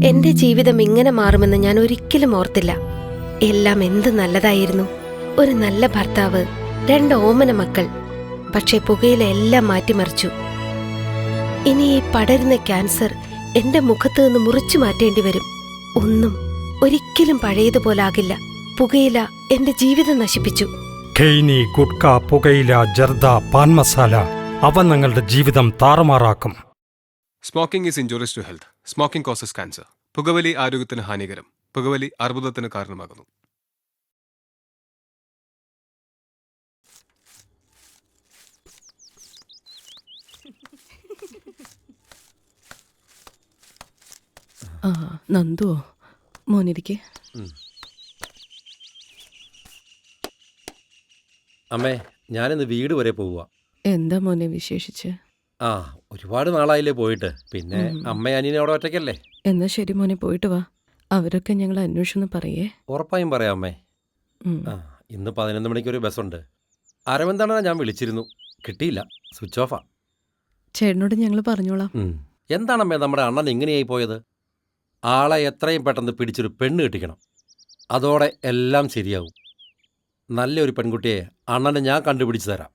എന്റെ ജീവിതം ഇങ്ങനെ മാറുമെന്ന് ഞാൻ ഒരിക്കലും ഓർത്തില്ല. എല്ലാം എന്ത് നല്ലതായിരുന്നു. ഒരു നല്ല ഭർത്താവ്, 2 ഓമന മക്കൾ. പക്ഷെ പുകയില എല്ലാം മാറ്റിമറിച്ചു. ഇനി ഈ പടരുന്ന ക്യാൻസർ എന്റെ മുഖത്ത് നിന്ന് മുറിച്ചു മാറ്റേണ്ടി വരും. ഒന്നും ഒരിക്കലും പഴയതുപോലാകില്ല. പുകയില എന്റെ ജീവിതം നശിപ്പിച്ചു. ഖെയ്നി, ഗുഡ്ക, പുകയില, ജർദ, പാൻ മസാല അവ നിങ്ങളുടെ ജീവിതം താറുമാറാക്കും. Smoking is injurious to health. Smoking causes cancer. പുകവലി ആരോഗ്യത്തിന് ഹാനികരം. പുകവലി അർബുദത്തിന് കാരണമാകുന്നു. നന്ദുവോ? മോനിരിക്കെ. അമ്മേ, ഞാനിന്ന് വീട് വരെ പോവുക. എന്താ മോനെ വിശേഷിച്ച്? ഒരുപാട് നാളായില്ലേ പോയിട്ട്. പിന്നെ അമ്മ അനിയനെ അവിടെ ഒറ്റയ്ക്കല്ലേ. എന്നാ ശരി മോനെ, പോയിട്ട് വാ. അവരൊക്കെ ഞങ്ങൾ അന്വേഷിച്ചെന്ന് പറയേ. ഉറപ്പായും പറയാം അമ്മേ. ഇന്ന് 11 മണിക്കൊരു ബസ്സുണ്ട്. അരവിന്ദണ്ണനെ ഞാൻ വിളിച്ചിരുന്നു, കിട്ടിയില്ല, സ്വിച്ച് ഓഫാ. ചേട്ടനോട് ഞങ്ങൾ പറഞ്ഞോളാം. എന്താണമ്മേ നമ്മുടെ അണ്ണൻ ഇങ്ങനെയായി പോയത്? ആളെ എത്രയും പെട്ടെന്ന് പിടിച്ചൊരു പെണ്ണ് കെട്ടിക്കണം. അതോടെ എല്ലാം ശരിയാവും. നല്ലൊരു പെൺകുട്ടിയെ അണ്ണനെ ഞാൻ കണ്ടുപിടിച്ചു തരാം.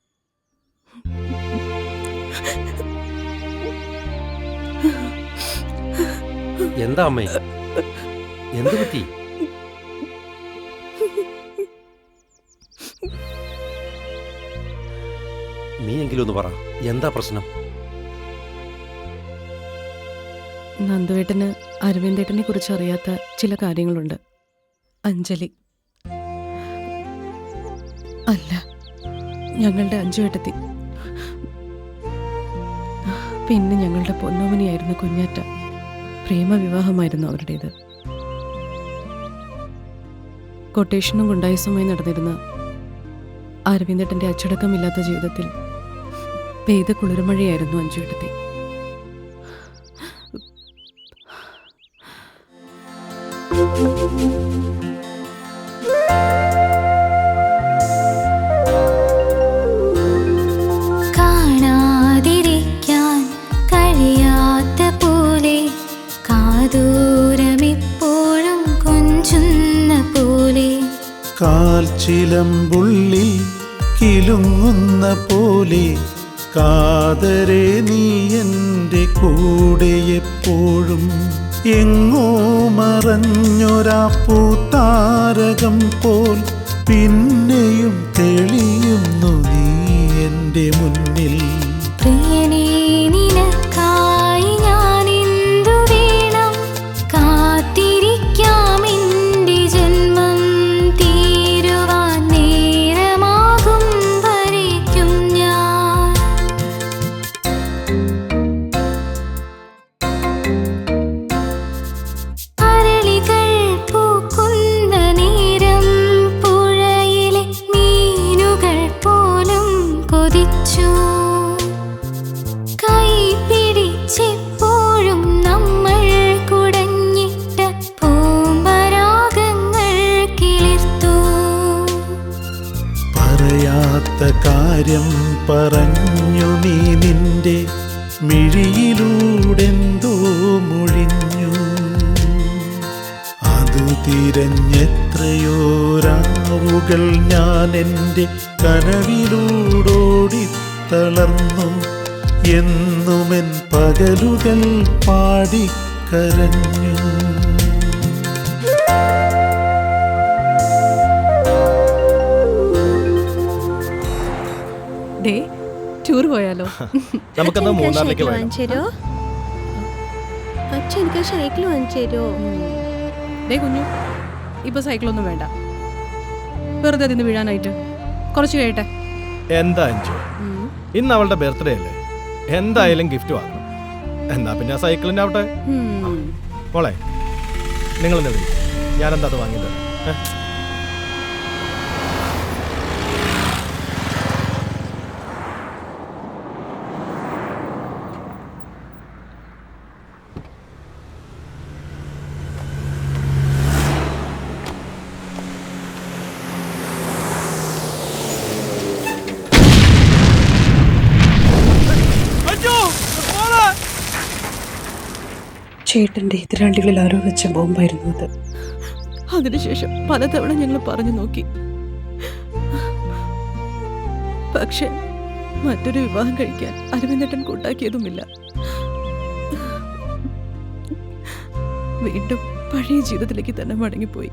എന്താ അമ്മേ, എന്തു പറ്റി? നീ എങ്കിലും ഒന്ന് പറ, എന്താ പ്രശ്നം? നന്ദുവേട്ടന് അരവിന്ദേട്ടനെ കുറിച്ച് അറിയാത്ത ചില കാര്യങ്ങളുണ്ട്. അഞ്ജലി അല്ല, ഞങ്ങളുടെ അഞ്ചുവേട്ടത്തി. പിന്നെ ഞങ്ങളുടെ പൊന്നോമനിയായിരുന്നു കുഞ്ഞാറ്റ. പ്രേമവിവാഹമായിരുന്നു അവരുടേത്. കൊട്ടേഷനും ഗുണ്ടായുസമായി നടന്നിരുന്ന അരവിന്ദേട്ടന്റെ അച്ചടക്കമില്ലാത്ത ജീവിതത്തിൽ പെയ്ത കുളിർമഴയായിരുന്നു അഞ്ചുവേട്ടത്തി. കാണാതിരിക്കാൻ കഴിയാത്ത പോലെ, കാതൂരമിപ്പോഴും കൊഞ്ചുന്ന പോലെ, കാൽച്ചിലമ്പുള്ളിൽ കിലുങ്ങുന്ന പോലെ, കാതരെ നീ എൻ്റെ കൂടെ എപ്പോഴും. എങ്ങോ മറഞ്ഞൊരാ പൂത്താരകം പോൽ പിന്നെയും തെളിയുന്നു നീ എൻ്റെ മുന്നിൽ. പ്രിയനേ നിനക്കായി ഞാൻ എന്തു വേണം, കാത്തിരിക്കാം എൻ്റെ ജന്മം തീരുവാൻ നേരമാകും വരയ്ക്കും ഞാൻ. അരളികൾ പൂക്കുന്ന നേരം പുഴയിലെ മീനുകൾ പോലും കൊതിച്ചു. കൈ പിടിച്ചെപ്പോഴും നമ്മൾ കുടഞ്ഞിട്ട പൂമ്പരാഗങ്ങൾ കിളിർത്തു. പറയാത്ത കാര്യം പറഞ്ഞു നീ നിന്റെ മിഴിയിലൂടെന്തോ മൊഴിഞ്ഞു. അതു തിരഞ്ഞെത്രയോ രാവുകൾ ഞാൻ എൻ്റെ കനവിലൂടോടി തളർന്നു. എന്നുമെൻ പകലുകൾ പാടിക്കരഞ്ഞു. ഡേ, ടൂർ പോയാലോ? നമുക്കെന്നാ മൂന്നാറിലേക്ക് പോയാലോ? അച്ഛൻ എനിക്ക് സൈക്കിൾ വാങ്ങിച്ചു തരുമോ? ഡേ കുഞ്ഞു, ഇപ്പൊ സൈക്കിളൊന്നും വേണ്ട, വെറുതെ അതിന് വീഴാനായിട്ട്. കുറച്ച് കഴിയട്ടെ. എന്താ അഞ്ചു, ഇന്ന് അവളുടെ ബർത്ത്ഡേ അല്ലേ, എന്തായാലും ഗിഫ്റ്റ് വാങ്ങണം. എന്നാ പിന്നെ ആ സൈക്കിളിൻ്റെ ആവട്ടെ. മോളെ, നിങ്ങളെന്നെ വിളി, ഞാനെന്താ അത് വാങ്ങിയത്. ചേട്ടന്റെ എതിരാളികളിൽ ആരോ വെച്ച ബോംബായിരുന്നു അത്. അതിനുശേഷം പലതവണ ഞങ്ങൾ പറഞ്ഞു നോക്കി. പക്ഷെ മറ്റൊരു വിവാഹം കഴിക്കാൻ അരവിന്ദേട്ടൻ കൂട്ടാക്കിയതുമില്ല. വീണ്ടും പഴയ ജീവിതത്തിലേക്ക് തന്നെ മടങ്ങിപ്പോയി.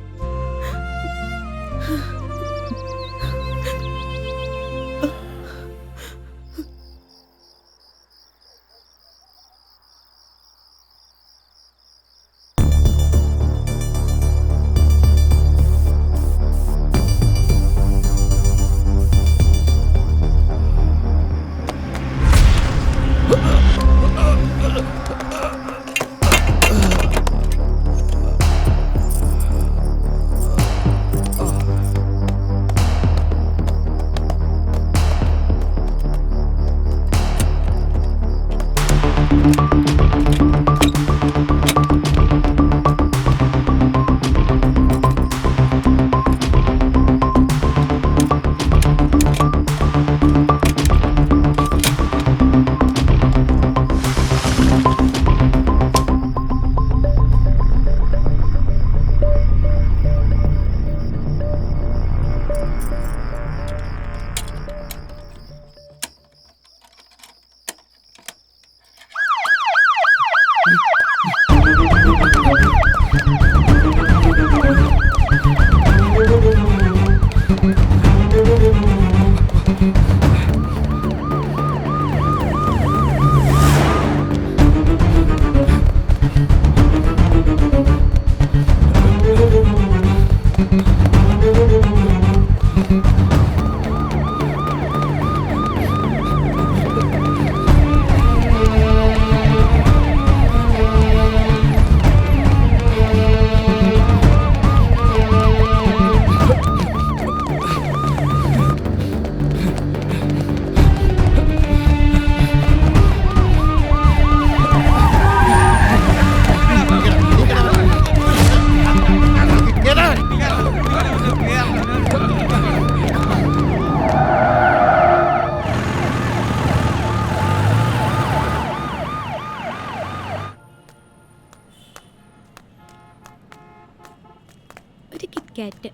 ഒരു കിറ്റ്കാറ്റ്.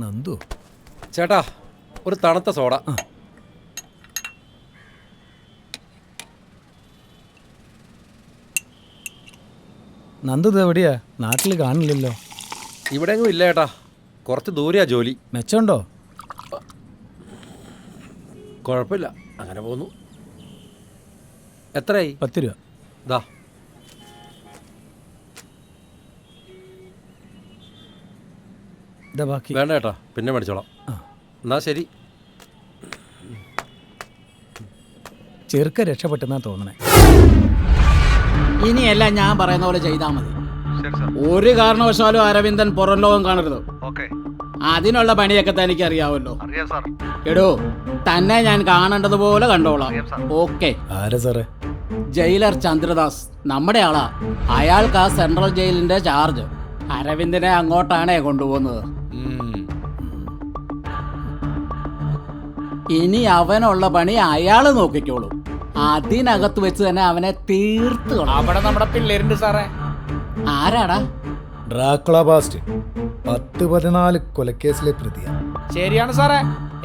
നന്ദു ചേട്ടാ, ഒരു തണുത്ത സോഡ. നന്ദു ഇത് എവിടെയാ? നാട്ടിൽ കാണില്ലല്ലോ. ഇവിടെ എങ്ങും ഇല്ല ചേട്ടാ, കുറച്ച് ദൂരെയാ ജോലി. മെച്ചമുണ്ടോ? കുഴപ്പമില്ല, അങ്ങനെ പോന്നു. എത്രയായി? 10 രൂപ. ദാ ഇതാ ബാക്കി. വേണ്ട ചേട്ടാ, പിന്നെ മേടിച്ചോളാം. എന്നാ ശരി. ചെറുക്ക രക്ഷപ്പെട്ടെന്നാ തോന്നണേ. ഇനിയെല്ലാം ഞാൻ പറയുന്ന പോലെ ചെയ്താൽ മതി. ഒരു കാരണവശാലും അരവിന്ദൻ പുറം ലോകം കാണരുത്. അതിനുള്ള പണിയൊക്കെ തനിക്ക് അറിയാവല്ലോ. എടോ, തന്നെ ഞാൻ കാണേണ്ടതുപോലെ കണ്ടോളാം. ഓക്കെ. ആരാ സാറേ? ജയിലർ ചന്ദ്രദാസ്, നമ്മുടെ ആളാ. അയാൾക്ക് ആ സെൻട്രൽ ജയിലിന്റെ ചാർജ്. അരവിന്ദനെ അങ്ങോട്ടാണേ കൊണ്ടുപോകുന്നത്. ഇനി അവനുള്ള പണി അയാള് നോക്കിക്കോളൂ. അതിനകത്ത് വെച്ച് തന്നെ അവനെ തീർത്ത് അവിടെ നമ്മുടെ പിള്ളേരുണ്ട് സാറേ. ആരാടാ? Dracula bast 10-14 കൊലക്കേസിലെ പ്രതിയാ. ശരിയാണ് സാറേ,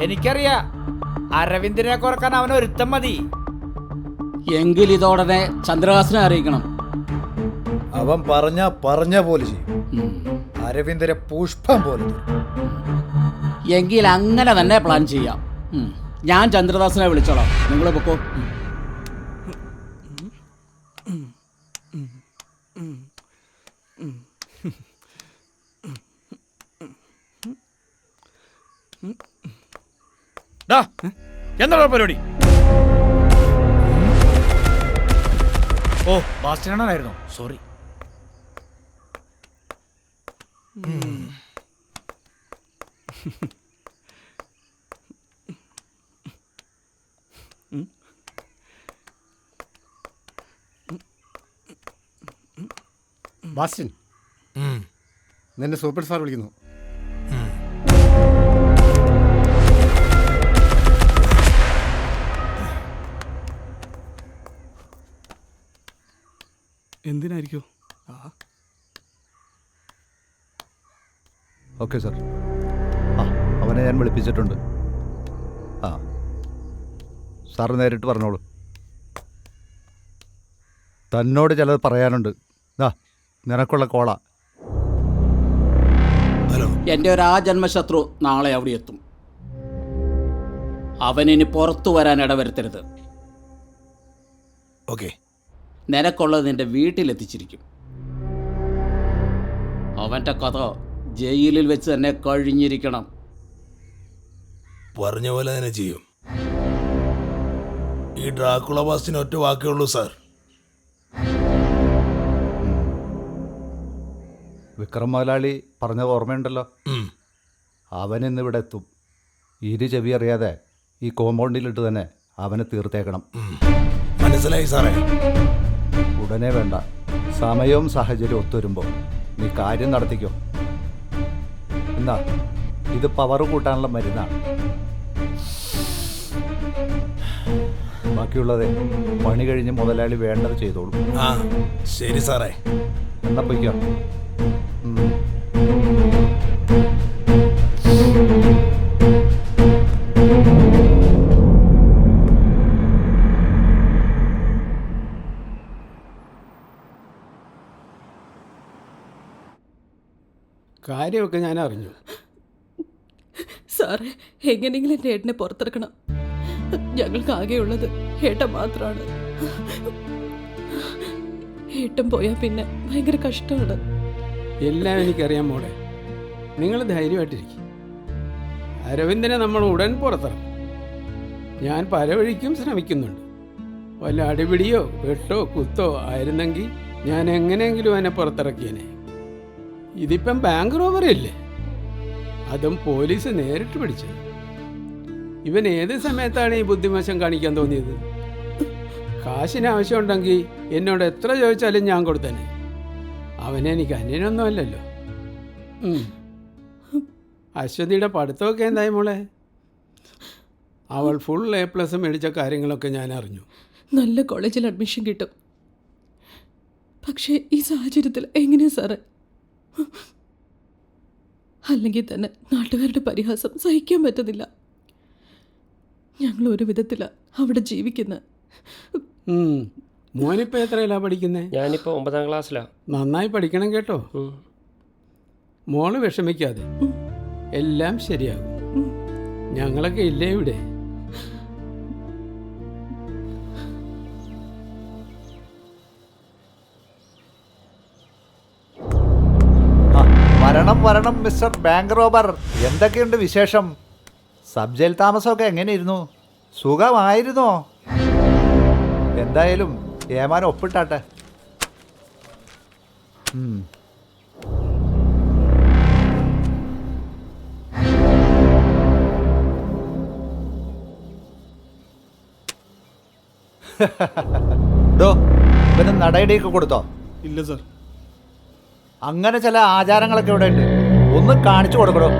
എനിക്കറിയാ. അരവിന്ദനെ കുറക്കാൻ അവൻ ഒരുത്തം മതി. എങ്കിൽ ഇതോടനെ ചന്ദ്രഹാസനെ അറിയിക്കണം. അവൻ പറഞ്ഞ പോലെ ചെയ്യും. അരവിന്ദരെ പുഷ്പം പോലെ. എങ്കിൽ അങ്ങനെ തന്നെ പ്ലാൻ ചെയ്യാം. ഞാൻ ചന്ദ്രദാസിനെ വിളിച്ചോളാം, നിങ്ങൾ പൊക്കോ. എന്താണ് പരിപാടി? ഓ, ബാസ്റ്റിനാണായിരുന്നോ? സോറി. ബാസ്റ്റിൻ, നിന്നെ സൂപ്പർ സ്റ്റാർ വിളിക്കുന്നു. എന്തിനായിരിക്കും? Okay sir. ആ, അവനെ ഞാൻ വിളിപ്പിച്ചിട്ടുണ്ട്. ആ, സാറ് നേരിട്ട് പറഞ്ഞോളൂ. തന്നോട് ചിലത് പറയാനുണ്ട്. നിനക്കുള്ള കോള. എൻ്റെ ഒരു ആ ജന്മശത്രു നാളെ അവിടെ എത്തും. അവനിനി പുറത്തു വരാൻ ഇടവരുത്തരുത്. ഓക്കെ. നിനക്കുള്ളത് നിന്റെ വീട്ടിലെത്തിച്ചിരിക്കും. അവൻ്റെ കഥ ജയിലിൽ വെച്ച് തന്നെ കഴിഞ്ഞിരിക്കണം. പറഞ്ഞ പോലെ തന്നെ ചെയ്യും. ഈ ഡ്രാക്കുള ബാസ്റ്റിന് ഒറ്റ വാക്കേ ഉള്ളൂ സാർ. വിക്രം മുതലാളി പറഞ്ഞത് ഓർമ്മയുണ്ടല്ലോ. അവനിന്ന് ഇവിടെ എത്തും. ഇരു ചെവി അറിയാതെ ഈ കോമ്പൗണ്ടിലിട്ട് തന്നെ അവനെ തീർത്തേക്കണം. മനസ്സിലായി സാറേ. ഉടനെ വേണ്ട, സമയവും സാഹചര്യവും ഒത്തുവരുമ്പോൾ നീ കാര്യം നടത്തിക്കോ. എന്നാ ഇത് പവർ കൂട്ടാനുള്ള മരുന്നാണ്. ബാക്കിയുള്ളത് പണി കഴിഞ്ഞ് മുതലാളി വേണ്ടത് ചെയ്തോളൂ. ആ ശരി സാറേ. എന്നാ പൊയ്ക്കോ. കാര്യമൊക്കെ ഞാൻ അറിഞ്ഞു സാറേ. എങ്ങനെയെങ്കിലും എൻ്റെ ഏട്ടനെ പുറത്തിറക്കണം. ഞങ്ങൾക്ക് ആകെയുള്ളത് ഏട്ടൻ മാത്രമാണ്. ഏട്ടൻ പോയാൽ പിന്നെ ഭയങ്കര കഷ്ടമാണ്. എല്ലാം എനിക്കറിയാം മോളെ. നിങ്ങൾ ധൈര്യമായിട്ടിരിക്കും. അരവിന്ദനെ നമ്മൾ ഉടൻ പുറത്തിറക്കും. ഞാൻ പല വഴിക്കും ശ്രമിക്കുന്നുണ്ട്. വല്ല അടിപിടിയോ വെട്ടോ കുത്തോ ആയിരുന്നെങ്കിൽ ഞാൻ എങ്ങനെയെങ്കിലും അവനെ പുറത്തിറക്കിയനെ. ഇതിപ്പം ബാങ്ക് റോബറി അല്ലേ, അതും പോലീസ് നേരിട്ട് പിടിച്ചത്. ഇവൻ ഏത് സമയത്താണ് ഈ ബുദ്ധിമോശം കാണിക്കാൻ തോന്നിയത്? കാശിന് ആവശ്യമുണ്ടെങ്കിൽ എന്നോട് എത്ര ചോദിച്ചാലും ഞാൻ കൊടുത്തേനെ. അവനെനിക്ക് അന്യനൊന്നും അല്ലല്ലോ. അശ്വതിയുടെ പഠിത്തമൊക്കെ എന്തായി മോളെ? അവൾ ഫുൾ A+ മേടിച്ച കാര്യങ്ങളൊക്കെ ഞാൻ അറിഞ്ഞു. നല്ല കോളേജിൽ അഡ്മിഷൻ കിട്ടും. പക്ഷേ ഈ സാഹചര്യത്തിൽ എങ്ങനെയാ സാറേ? അല്ലെങ്കിൽ തന്നെ നാട്ടുകാരുടെ പരിഹാസം സഹിക്കാൻ പറ്റുന്നില്ല. ഞങ്ങൾ ഒരു വിധത്തിലാണ് അവിടെ ജീവിക്കുന്നത്. മോനിപ്പോൾ എത്രയിലാ പഠിക്കുന്നത്? ഞാനിപ്പോൾ 9ാം ക്ലാസ്സിലാണ്. നന്നായി പഠിക്കണം കേട്ടോ. മോള് വിഷമിക്കാതെ, എല്ലാം ശരിയാകും. ഞങ്ങളൊക്കെ ഇല്ലേ ഇവിടെ? വരണം മിസ്റ്റർ ബാങ്ക് റോബർ. എന്തൊക്കെയുണ്ട് വിശേഷം? സബ് ജയിൽ താമസമൊക്കെ എങ്ങനെയിരുന്നു? സുഖമായിരുന്നോ? എന്തായാലും ഏമാനം ഒപ്പിട്ടാട്ടെ. ഇവന് നടയടിയൊക്കെ കൊടുത്തോ? ഇല്ല സാർ. അങ്ങനെ ചില ആചാരങ്ങളൊക്കെ ഇവിടെ ഉണ്ട്, ഒന്നും കാണിച്ചു കൊടുക്കടോ.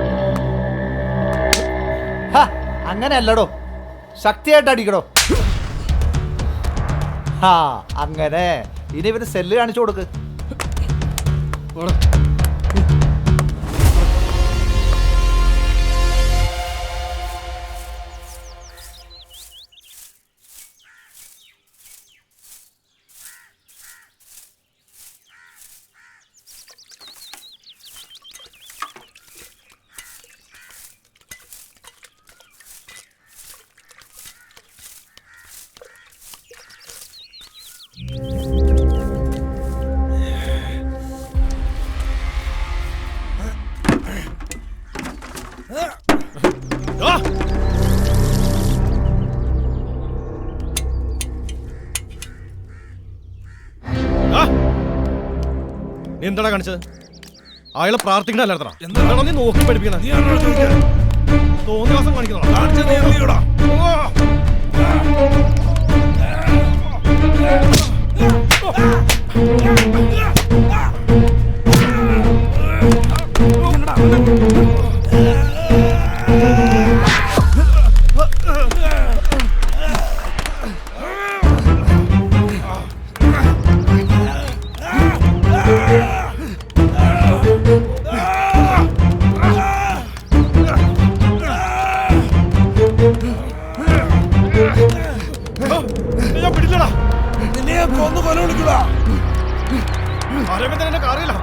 അങ്ങനെ അല്ലടോ, ശക്തിയായിട്ട് അടിക്കടോ. അങ്ങനെ ഇനി ഇവന് സെല്ല് കാണിച്ചു കൊടുക്ക്. നീ എന്താടാ കാണിച്ചത്? അയാളെ പ്രാർത്ഥിക്കണല്ലായിരുന്നോ? എന്താണോ നീ നോക്കി പഠിപ്പിക്കുന്നത്? തോന്നിയ ദിവസം കാണിക്കുന്നോ? അരവിന്ദൻ എന്നെ കാറിയില്ല.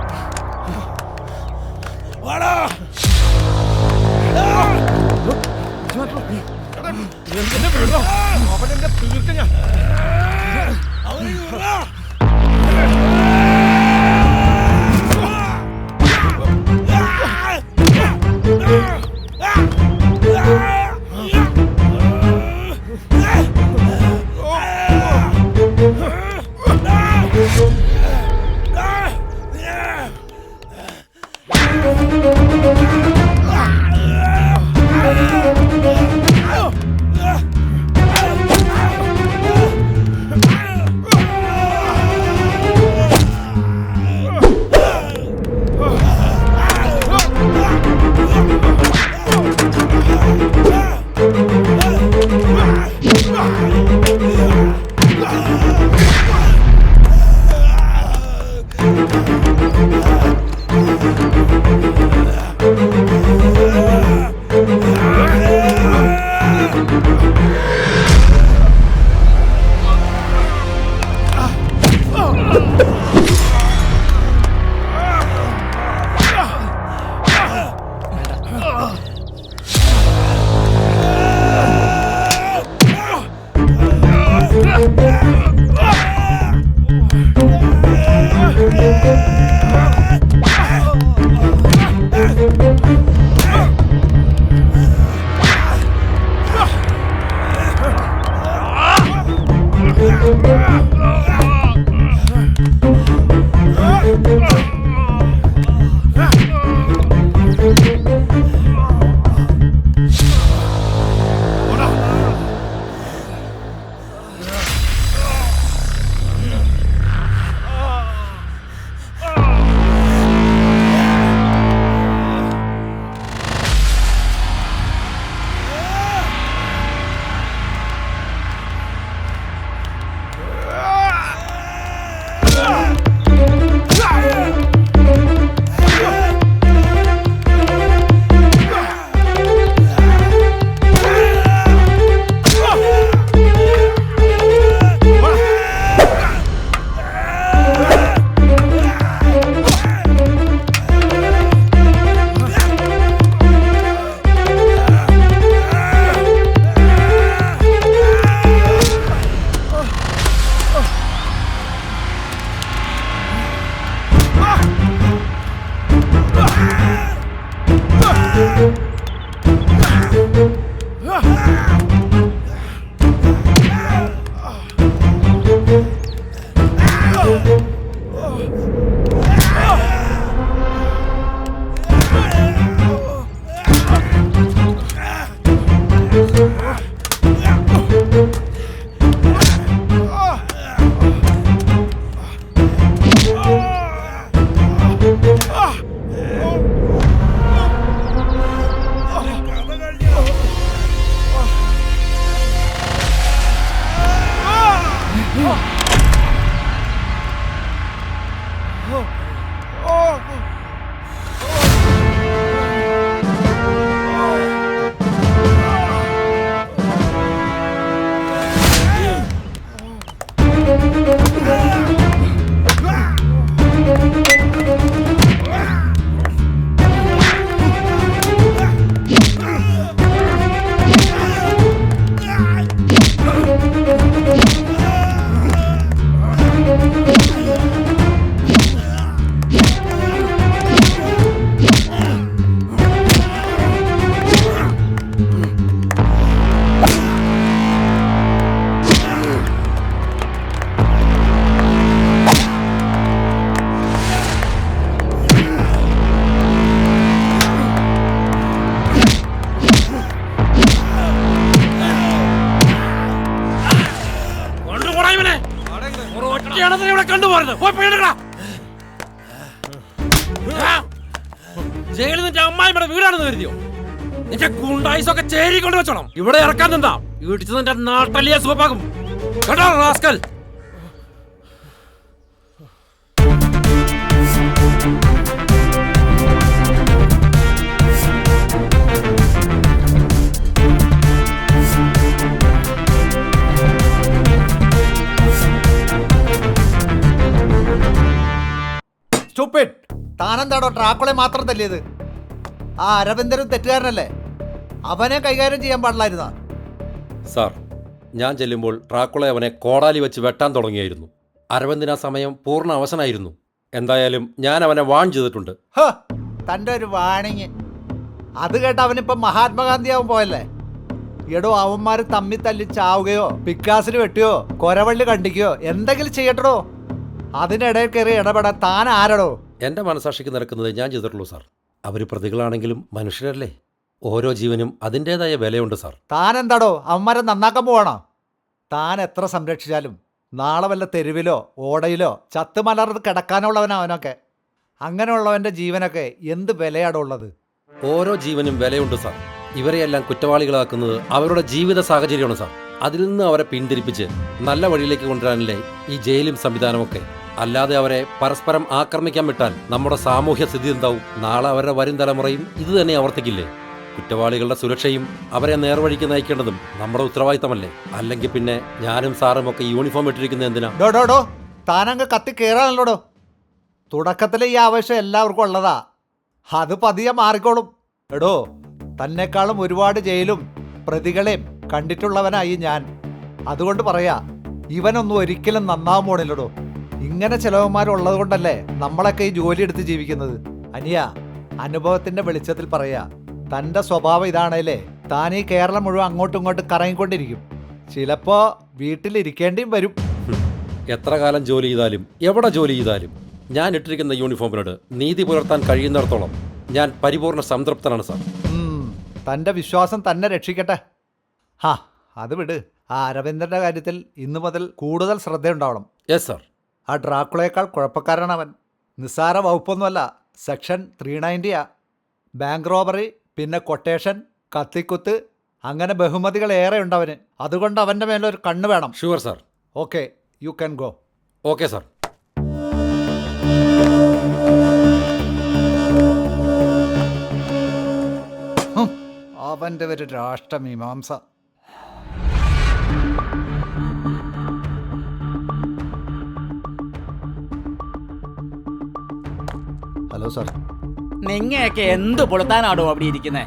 അവനെന്നെ തീർക്ക ഞാൻ. ജയിലിൽ നിന്റെ അമ്മായിമ്മയുടെ വീടാണെന്ന് കരുതിയോ? നിന്റെ ഗുണ്ടായിസൊക്കെ ചേരി കൊണ്ട് വെച്ചോണം. ഇവിടെ ഇറക്കാൻ നിന്നാ ഇടിച്ചു നിന്റെ നാട്ടലിയ സുഖമാകും കേട്ടോ റാസ്കൽ. സ്റ്റുപ്പിഡ്. താനെന്താടോ ഡ്രാക്കുളെ മാത്രം തല്ലിയത്? ആ അരവിന്ദനും തെറ്റുകാരനല്ലേ? അവനെ കൈകാര്യം ചെയ്യാൻ പാടില്ലായിരുന്ന. സാർ, ഞാൻ ചെല്ലുമ്പോൾ ഡ്രാക്കുള അവനെ കോടാലി വെച്ച് വെട്ടാൻ തുടങ്ങിയായിരുന്നു. അരവിന്ദിന് ആ സമയം പൂർണ്ണ അവശനായിരുന്നു. എന്തായാലും ഞാൻ അവനെ വാൺ ചെയ്തിട്ടുണ്ട്. തൻ്റെ ഒരു വാണിങ് അത് കേട്ട് അവനിപ്പം മഹാത്മാഗാന്ധിയാവും പോയല്ലേ? എടോ, അവന്മാർ തമ്മിൽ തല്ലി ചാവുകയോ പിക്കാസിന് വെട്ടുകയോ കൊരവള്ളി കണ്ടിക്കുകയോ എന്തെങ്കിലും ചെയ്യട്ടോ. അതിനിടയിൽ കയറി ഇടപെടാൻ താൻ ആരടോ? എൻ്റെ മനസാക്ഷിക്ക് നിരക്കുന്നത് ഞാൻ ചെയ്തിട്ടുള്ളൂ സാർ. അവർ പ്രതികളാണെങ്കിലും മനുഷ്യരല്ലേ? ഓരോ ജീവനും അതിൻ്റേതായ വിലയുണ്ട് സാർ. താൻ എന്താടോ അവന്മാരെ നന്നാക്കാൻ പോവാണോ? താൻ എത്ര സംരക്ഷിച്ചാലും നാളെ വല്ല തെരുവിലോ ഓടയിലോ ചത്തുമലർന്ന് കിടക്കാനുള്ളവനാ അവനൊക്കെ. അങ്ങനെയുള്ളവൻ്റെ ജീവനൊക്കെ എന്ത് വിലയാടോ ഉള്ളത്? ഓരോ ജീവനും വിലയുണ്ട് സാർ. ഇവരെയെല്ലാം കുറ്റവാളികളാക്കുന്നത് അവരുടെ ജീവിത സാഹചര്യമാണ് സാർ. അതിൽ നിന്ന് അവരെ പിന്തിരിപ്പിച്ച് നല്ല വഴിയിലേക്ക് കൊണ്ടുവരാനല്ലേ ഈ ജയിലും സംവിധാനമൊക്കെ. അല്ലാതെ അവരെ പരസ്പരം ആക്രമിക്കാൻ വിട്ടാൽ നമ്മുടെ സാമൂഹ്യ സ്ഥിതി എന്താവും? നാളെ അവരുടെ വരും തലമുറയും ഇത് തന്നെ ആവർത്തിക്കില്ലേ? കുറ്റവാളികളുടെ സുരക്ഷയും അവരെ നേർവഴിക്ക് നയിക്കേണ്ടതും നമ്മുടെ ഉത്തരവാദിത്തമല്ലേ? അല്ലെങ്കിൽ പിന്നെ ഞാനും സാറും ഒക്കെ യൂണിഫോം ഇട്ടിരിക്കുന്നത് എന്തിനാ? ഡോ താനങ്ങ് കത്തി കയറാനല്ലോടോ. തുടക്കത്തിലെ ഈ ആവശ്യം എല്ലാവർക്കും ഉള്ളതാ. അത് പതിയെ മാറിക്കോളും. എടോ, തന്നെക്കാളും ഒരുപാട് ജയിലും പ്രതികളെയും കണ്ടിട്ടുള്ളവനായി ഞാൻ. അതുകൊണ്ട് പറയാ, ഇവനൊന്നും ഒരിക്കലും നന്നാവാൻ പോണില്ലടോ. ഇങ്ങനെ ചിലവന്മാരുള്ളത് കൊണ്ടല്ലേ നമ്മളൊക്കെ ഈ ജോലി എടുത്ത് ജീവിക്കുന്നത്. അനിയ, അനുഭവത്തിന്റെ വെളിച്ചത്തിൽ പറയാ, തൻ്റെ സ്വഭാവം ഇതാണല്ലേ താൻ ഈ കേരളം മുഴുവൻ അങ്ങോട്ടും ഇങ്ങോട്ടും കറങ്ങിക്കൊണ്ടിരിക്കും. ചിലപ്പോ വീട്ടിലിരിക്കേണ്ടിയും വരും. എത്ര കാലം ജോലി ചെയ്താലും എവിടെ ജോലി ചെയ്താലും ഞാൻ ഇട്ടിരിക്കുന്ന യൂണിഫോമിനോട് നീതി പുലർത്താൻ കഴിയുന്നിടത്തോളം ഞാൻ പരിപൂർണ്ണ സംതൃപ്തനാണ് സാർ. തൻ്റെ വിശ്വാസം തന്നെ രക്ഷിക്കട്ടെ. അത് വിട്. ആ അരവിന്ദൻ്റെ കാര്യത്തിൽ ഇന്നു മുതൽ കൂടുതൽ ശ്രദ്ധയുണ്ടാവണം. Yes sir. ആ ഡ്രാക്കുളയേക്കാൾ കുഴപ്പക്കാരനാണ് അവൻ. നിസ്സാര വകുപ്പൊന്നുമല്ല. സെക്ഷൻ 390 ബാങ്ക് റോബറി, പിന്നെ കൊട്ടേഷൻ, കത്തിക്കുത്ത്, അങ്ങനെ ബഹുമതികൾ ഏറെ ഉണ്ട് അവന്. അതുകൊണ്ട് അവൻ്റെ മേലൊരു കണ്ണ് വേണം. Sure sir. Okay, you can go. Okay sir. അവൻ്റെ ഒരു രാഷ്ട്രമീമാംസ. Hello sir. നിങ്ങയൊക്കെ എന്ത് പൊളുത്താനാടോ അവിടെ ഇരിക്കുന്നേ?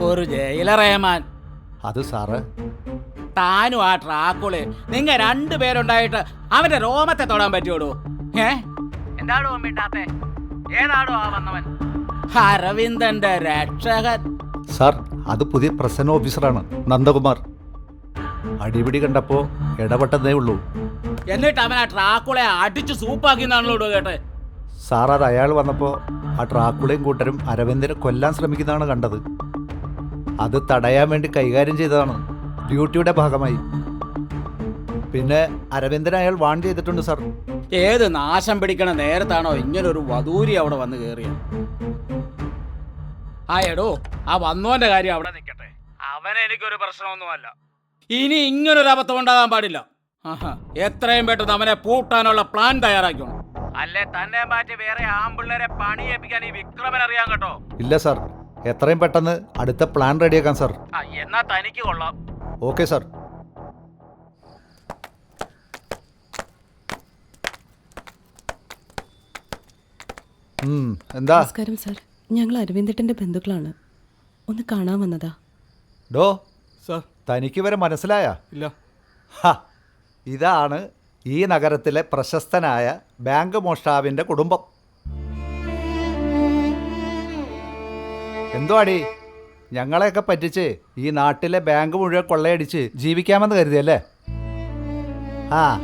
ഒരു ജയിലറേമാൻ. അത് സാറ്, താനും ആ ട്രാക്കുള് നിങ്ങ രണ്ടുപേരുണ്ടായിട്ട് അവന്റെ രോമത്തെ തൊടാൻ പറ്റുള്ളൂ. എന്താടോ മിണ്ടാത്തെ? ഏതാടോ ആ വന്നവൻ? അരവിന്ദന്റെ രക്ഷകൻ. സാർ, അത് പുതിയ പ്രസന്ന ഓഫീസറാണ്, നന്ദകുമാർ. അടിപിടി കണ്ടപ്പോ ഇടപെട്ടതേ ഉള്ളൂ. എന്നിട്ട് അവൻ ആ ട്രാക്കുളെ അടിച്ചു സൂപ്പാക്കിന്നാണല്ലോ കേട്ടെ. സാർ, അത് അയാൾ വന്നപ്പോൾ ആ ട്രാക്കുളയും കൂട്ടരും അരവിന്ദനെ കൊല്ലാൻ ശ്രമിക്കുന്നതാണ് കണ്ടത്. അത് തടയാൻ വേണ്ടി കൈകാര്യം ചെയ്തതാണ്, ഡ്യൂട്ടിയുടെ ഭാഗമായി. പിന്നെ അരവിന്ദനെ അയാൾ വാൺ ചെയ്തിട്ടുണ്ട് സാർ. ഏത് നാശം പിടിക്കണ നേരത്താണോ ഇങ്ങനൊരു വധൂരി അവിടെ വന്ന് കയറിയ? എടോ, ആ വന്നോന്റെ കാര്യം അവിടെ നിൽക്കട്ടെ. അവനെ എനിക്കൊരു പ്രശ്നമൊന്നുമല്ല. ഇനി ഇങ്ങനൊരു അബദ്ധം ഉണ്ടാകാൻ പാടില്ല. എത്രയും പെട്ടെന്ന് അവനെ പൂട്ടാനുള്ള പ്ലാൻ തയ്യാറാക്കണം. അല്ലേ തന്നെ മാറ്റി വേറെ ആമ്പിള്ളേരെ പണിയേൽപ്പിക്കാൻ ഈ വിക്രമൻ അറിയാൻ കേട്ടോ. ഇല്ല സാർ, എത്രയും പെട്ടെന്ന് അടുത്ത പ്ലാൻ റെഡിയാക്കാം സാർ. എന്നാ തനിക്ക് കൊള്ളാം. Okay sir. എന്താ? നമസ്കാരം സാർ, ഞങ്ങൾ അരവിന്ദേട്ടൻ്റെ ബന്ധുക്കളാണ്. ഒന്ന് കാണാൻ വന്നതാ. ഡോ സാർ, തനിക്ക് വരെ മനസ്സിലായ? ഇല്ല. ഇതാണ് ഈ നഗരത്തിലെ പ്രശസ്തനായ ബാങ്ക് മോഷ്ടാവിൻ്റെ കുടുംബം. എന്തുവാടി, ഞങ്ങളെയൊക്കെ പറ്റിച്ച് ഈ നാട്ടിലെ ബാങ്ക് മുഴുവൻ കൊള്ളയടിച്ച് ജീവിക്കാമെന്ന് കരുതിയല്ലേ?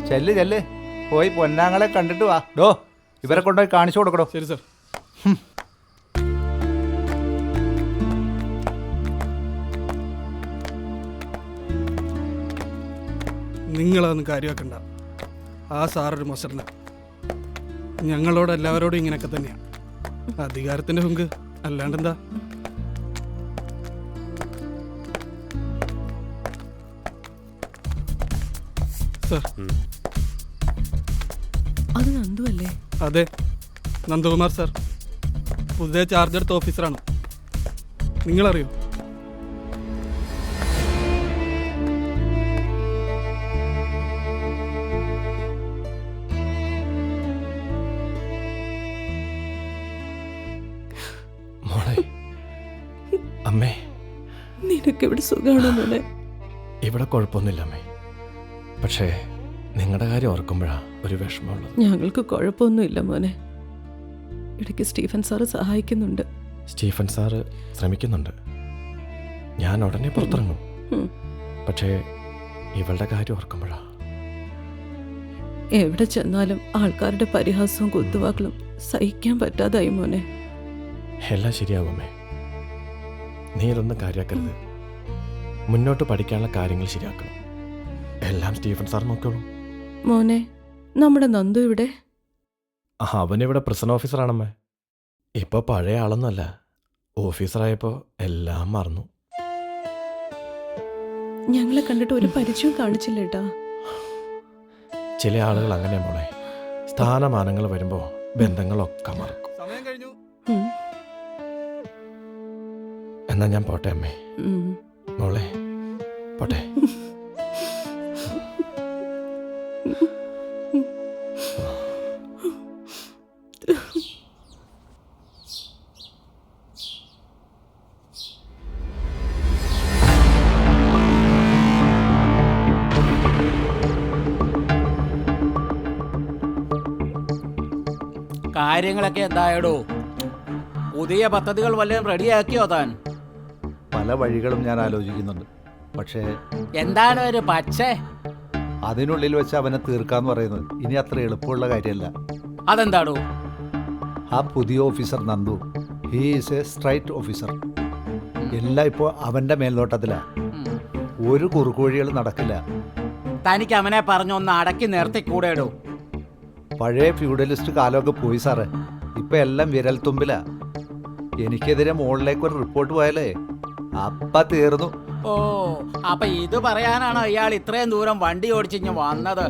ചെല്ല് പോയി പൊന്നാങ്ങളെ കണ്ടിട്ട് വാ. ഡോ, ഇവരെ കൊണ്ടുപോയി കാണിച്ചു കൊടുക്കടോ. ശരി സാർ. നിങ്ങളതൊന്നും കാര്യമാക്കണ്ട. ആ സാറൊരു മൊസറിന്. ഞങ്ങളോട് എല്ലാവരോടും ഇങ്ങനെയൊക്കെ തന്നെയാണ്. അധികാരത്തിന്റെ ഹുങ്ക് അല്ലാണ്ടെന്താ. സാർ, അത് നന്ദു അല്ലേ? അതെ, നന്ദകുമാർ സാർ. പുതിയ ചാർജ് എടുത്ത ഓഫീസറാണ്. നിങ്ങളറിയോ? അമ്മേ, നിനക്കിവിടെ സുഖമാണോ മോനെ? ഇവിടെ കുഴപ്പമൊന്നുമില്ല അമ്മേ. പക്ഷേ നിങ്ങളുടെ കാര്യം ഓർക്കുമ്പോഴാണ് ഒരു വിഷമമുള്ളത്. ഞങ്ങൾക്ക് കുഴപ്പമൊന്നുമില്ല മോനെ. ഇടയ്ക്ക് സ്റ്റീഫൻ സാറ് സഹായിക്കുന്നുണ്ട്. സ്റ്റീഫൻ സാറ് ശ്രമിക്കുന്നുണ്ട്. ഞാൻ ഉടനെ പുറത്തിറങ്ങും. പക്ഷേ ഇവളുടെ കാര്യം ഓർക്കുമ്പോഴാണ്. എവിടെ ചെന്നാലും ആൾക്കാരുടെ പരിഹാസവും കുത്തുവാക്കളും സഹിക്കാൻ പറ്റാതായി മോനെ. എല്ലാം ശരിയാകുമേ. നീ ഇതൊന്നും കാര്യമാക്കരുത്. മുന്നോട്ട് പഠിക്കാനുള്ള കാര്യങ്ങൾ ശരിയാക്കണം. എല്ലാം സ്റ്റീഫൻ സാർ നോക്കിയോളൂ. മോനെ, നമ്മുടെ നന്ദു ഇവിടെ? അവനിവിടെ പ്രിസൺ ഓഫീസറാണമ്മേ. ഇപ്പോൾ പഴയ ആളൊന്നുമല്ല. ഓഫീസറായപ്പോൾ എല്ലാം മറന്നു. ഞങ്ങളെ കണ്ടിട്ട് ഒരു പരിചയവും കാണിച്ചില്ലേട്ടാ. ചില ആളുകൾ അങ്ങനെ മോളെ, സ്ഥാനമാനങ്ങൾ വരുമ്പോൾ ബന്ധങ്ങളൊക്കെ മറക്കും. എന്നാ ഞാൻ പോട്ടെ അമ്മേ. മോളെ പോട്ടെ. കാര്യങ്ങളൊക്കെ എന്തായടോ? പുതിയ പദ്ധതികൾ വല്ലതും റെഡിയാക്കിയോ താൻ? പല വഴികളും ഞാൻ ആലോചിക്കുന്നുണ്ട്. പക്ഷേ എന്താണ് ഒരു പക്ഷേ? അതിനുള്ളിൽ വെച്ച് അവനെ തീർക്കാന്ന് പറയുന്നത് ഇനി അത്ര എളുപ്പമുള്ള കാര്യമല്ല. അതെന്താടോ? ആ പുതിയ officer Nandu, he is A straight officer. എല്ലാം ഇപ്പോൾ അവൻ്റെ മേൽനോട്ടത്തിലാണ്. ഒരു കുറുക്കോഴികൾ നടക്കില്ല. തനിക്ക് അവനെ പറഞ്ഞൊന്ന് അടക്കി നിർത്തിക്കൂടെടോ? പഴയ ഫ്യൂഡലിസ്റ്റ് കാലമൊക്കെ പോയി സാറേ. ഇപ്പം എല്ലാം വിരൽത്തുമ്പിലാ. എനിക്കെതിരെ മുകളിലേക്ക് ഒരു റിപ്പോർട്ട് പോയാലേ അപ്പം തീർന്നു. ഓ, അപ്പൊ ഇത് പറയാനാണോ ഇയാൾ ഇത്രയും ദൂരം വണ്ടി ഓടിച്ചിഞ്ഞ് വന്നത്?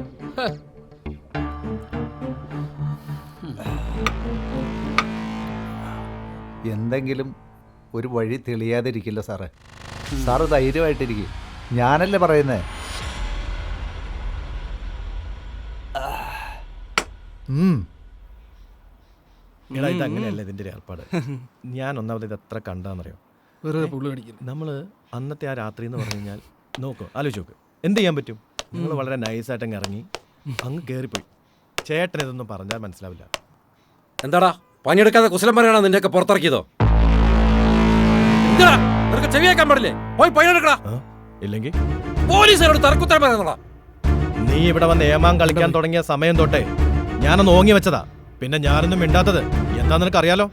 എന്തെങ്കിലും ഒരു വഴി തെളിയാതിരിക്കില്ല സാറേ. സാറ് ധൈര്യമായിട്ടിരിക്കും. ഞാനല്ലേ പറയുന്നേ. എടാ, ഇത് അങ്ങനെയല്ല ഇതിൻ്റെ ഒരു ഏർപ്പാട്. ഞാൻ ഒന്നാമത് ഇത് എത്ര കണ്ടാന്നറിയോ? നമ്മൾ അന്നത്തെ ആ രാത്രി എന്ന് പറഞ്ഞു കഴിഞ്ഞാൽ നോക്കൂ, ആലോചിച്ച് നോക്ക്, എന്ത് ചെയ്യാൻ പറ്റും? നിങ്ങൾ വളരെ നൈസായിട്ടങ്ങ് ഇറങ്ങി അങ്ങ് കയറിപ്പോയി. ചേട്ടൻ ഇതൊന്നും പറഞ്ഞാൽ മനസ്സിലാവില്ല. എന്താടാ പണിയെടുക്കാതെ കുശലം പറയാനാ നിന്നെയൊക്കെ പുറത്തിറക്കിയതോ? നിനക്ക് ചെവിയാക്കാൻ പാടില്ലേ? പോയി പണിയെടുക്കടാ. ഇല്ലെങ്കിൽ പോലീസുകാരോട് തർക്കുത്തരം പറയുന്നതാ. നീ ഇവിടെ വന്ന് ഏമാൻ കളിക്കാൻ തുടങ്ങിയ സമയം തൊട്ടേ ഞാനൊന്ന് ഓങ്ങി വെച്ചതാ. പിന്നെ ഞാനൊന്നും മിണ്ടാത്തത് എന്താ നിനക്കറിയാലോ?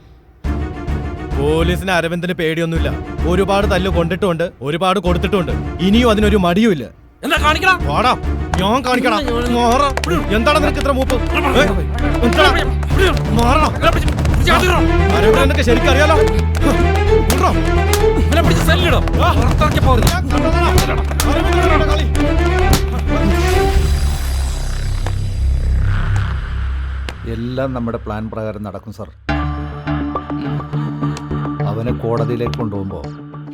പോലീസിന് അരവിന്ദന് പേടിയൊന്നുമില്ല. ഒരുപാട് തല്ല് കൊണ്ടിട്ടുമുണ്ട്, ഒരുപാട് കൊടുത്തിട്ടുമുണ്ട്. ഇനിയും അതിനൊരു മടിയുമില്ല. എന്താ കാണിക്കണം? വാടാ, ഞാൻ കാണിക്കണം. എന്താണ് നിനക്ക് ഇത്ര മൂപ്പ്? അരവിന്ദനൊക്കെ ശരിക്കും അറിയാലോ. എല്ലാം നമ്മുടെ പ്ലാൻ പ്രകാരം നടക്കും സാർ. അവനെ കോടതിയിലേക്ക് കൊണ്ടുപോകുമ്പോൾ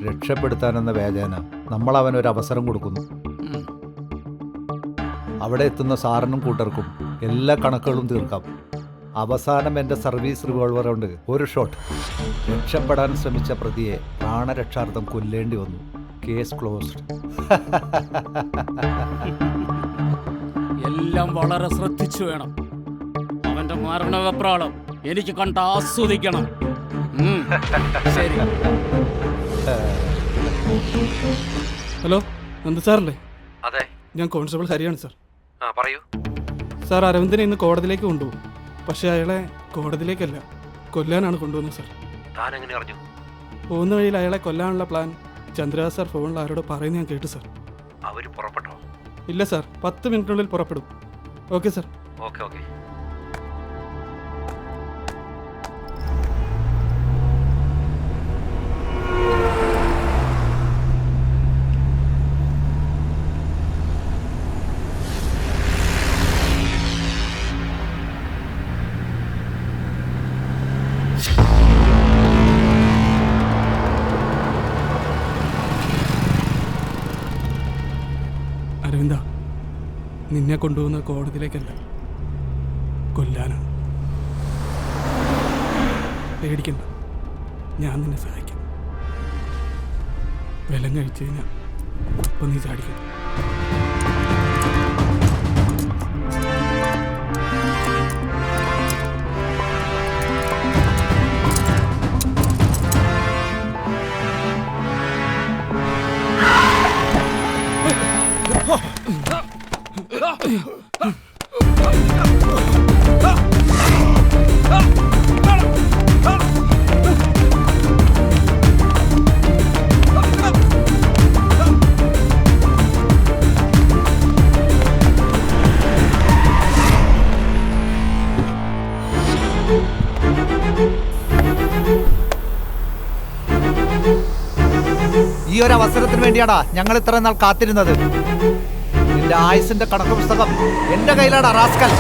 രക്ഷപ്പെടുത്താനെന്ന വ്യാജേന നമ്മൾ അവനൊരു അവസരം കൊടുക്കുന്നു. അവിടെ എത്തുന്ന സാറിനും കൂട്ടർക്കും എല്ലാ കണക്കുകളും തീർക്കാം. അവസാനം എൻ്റെ സർവീസ് റിവോൾവർ കൊണ്ട് ഒരു ഷോട്ട്. രക്ഷപ്പെടാൻ ശ്രമിച്ച പ്രതിയെ പ്രാണരക്ഷാർത്ഥം കൊല്ലേണ്ടി വന്നു. Case closed. എല്ലാം വളരെ ശ്രദ്ധിച്ചു വേണം. അവന്റെ മരണവെപ്രാളം എനിക്ക് കണ്ട് ആസ്വദിക്കണം. ശരി. ഹലോ, നന്ദ സാറല്ലേ? അതെ, ഞാൻ കോൺസ്റ്റബിൾ ഹരിയാണ് സാർ. പറയൂ സാർ. അരവിന്ദനെ ഇന്ന് കോടതിയിലേക്ക് കൊണ്ടുപോകും. പക്ഷെ അയാളെ കോടതിയിലേക്കല്ല, കൊല്ലാനാണ് കൊണ്ടുവന്നത് സാർ. താനെങ്ങനെ അറിഞ്ഞു? പോകുന്ന വഴിയിൽ അയാളെ കൊല്ലാനുള്ള പ്ലാൻ ചന്ദ്രദാസ് സാർ ഫോണിൽ ആരോട് പറയുന്നത് ഞാൻ കേട്ടു സാർ. അവർ പുറപ്പെട്ടോ? ഇല്ല സാർ, 10 മിനിറ്റിനുള്ളിൽ പുറപ്പെടും. Okay sir. Okay okay. Aravinda, നിന്നെ കൊണ്ടുപോകുന്ന കോടതിയിലേക്കല്ല, കൊല്ലാനാണ്. പേടിക്കണ്ട, ഞാൻ നിന്നെ സഹായിക്കാം. ബലം കഴിച്ചു കഴിഞ്ഞാൽ അപ്പം നീ ചാടിക്കും. ഈ ഒരു അവസരത്തിന് വേണ്ടിയാടാ ഞങ്ങൾ ഇത്ര നാൾ കാത്തിരുന്നത്. നിന്റെ ആയുസിന്റെ കണക്ക് പുസ്തകം എന്റെ കയ്യിലാടാ റാസ്കൽ.